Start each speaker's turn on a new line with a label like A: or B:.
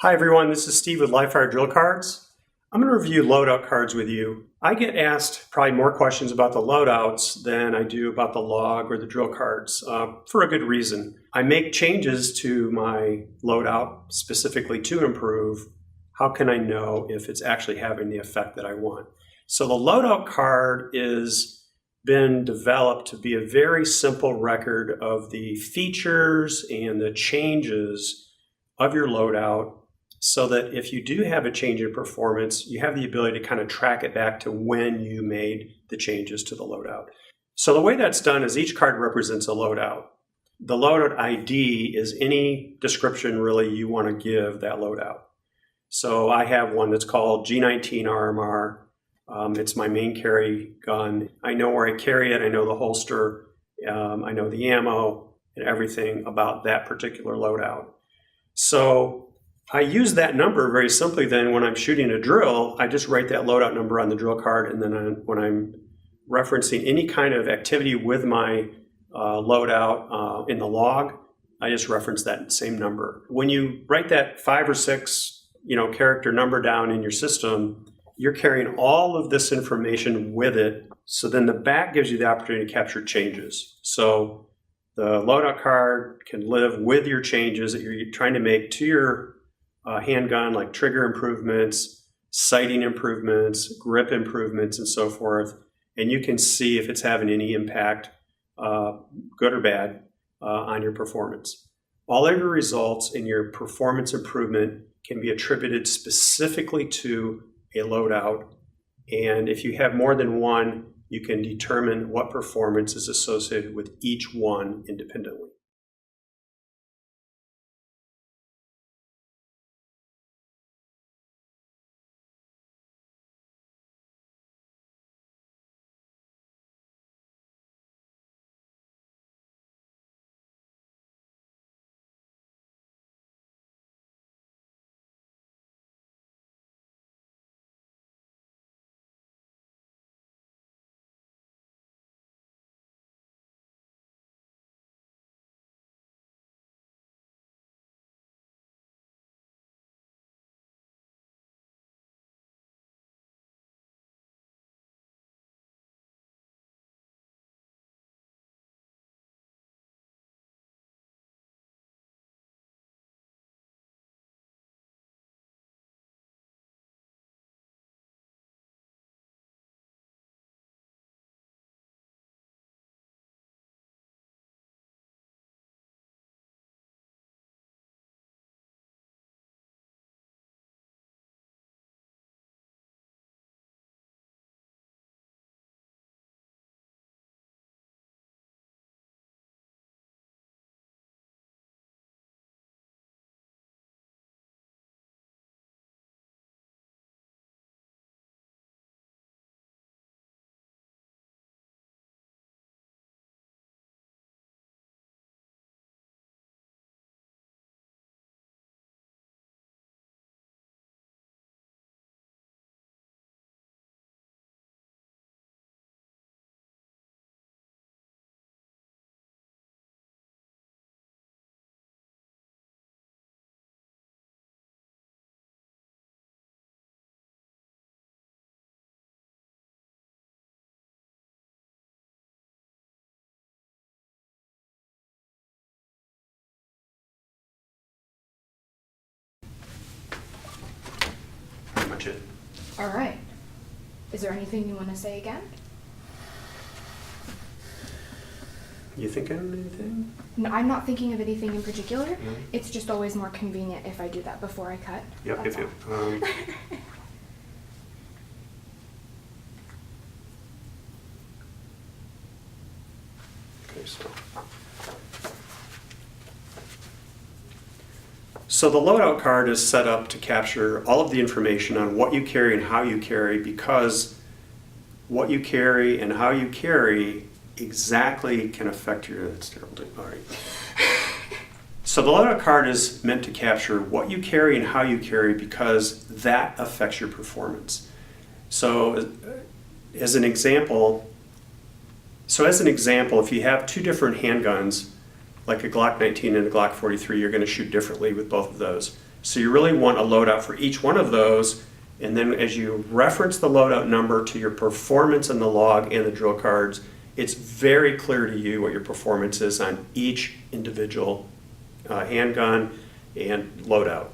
A: Hi everyone, this is Steve with Live-Fire Drill Cards. I'm going to review loadout cards with you. I get asked probably more questions about the loadouts than I do about the log or the drill cards for a good reason. I make changes to my loadout specifically to improve. How can I know if it's actually having the effect that I want? So the loadout card is been developed to be a very simple record of the features and the changes of your loadout, so that if you do have a change in performance, you have the ability to kind of track it back to when you made the changes to the loadout. So the way that's done is each card represents a loadout. The loadout ID is any description really you want to give that loadout. So I have one that's called G19 RMR. It's my main carry gun. I know where I carry it. I know the holster. I know the ammo and everything about that particular loadout. So I use that number very simply then when I'm shooting a drill. I just write that loadout number on the drill card, and then when I'm referencing any kind of activity with my loadout in the log, I just reference that same number. When you write that 5 or 6 character number down in your system, you're carrying all of this information with it. So then the back gives you the opportunity to capture changes. So the loadout card can live with your changes that you're trying to make to your handgun, like trigger improvements, sighting improvements, grip improvements, and so forth. And you can see if it's having any impact, good or bad, on your performance. All of your results in your performance improvement can be attributed specifically to a loadout. And if you have more than one, you can determine what performance is associated with each one independently. Pretty much it.
B: All right. Is there anything you want to say again?
A: You thinking of anything?
B: No, I'm not thinking of anything in particular.
A: Mm-hmm.
B: It's just always more convenient if I do that before I cut.
A: Yep.
B: That's all.
A: Okay, so the loadout card is set up to capture all of the information on what you carry and how you carry, because what you carry and how you carry exactly can affect your, that's terrible. All right. So the loadout card is meant to capture what you carry and how you carry, because that affects your performance. So as an example, if you have 2 different handguns, like a Glock 19 and a Glock 43, you're going to shoot differently with both of those. So you really want a loadout for each one of those, and then as you reference the loadout number to your performance in the log and the drill cards, it's very clear to you what your performance is on each individual handgun and loadout.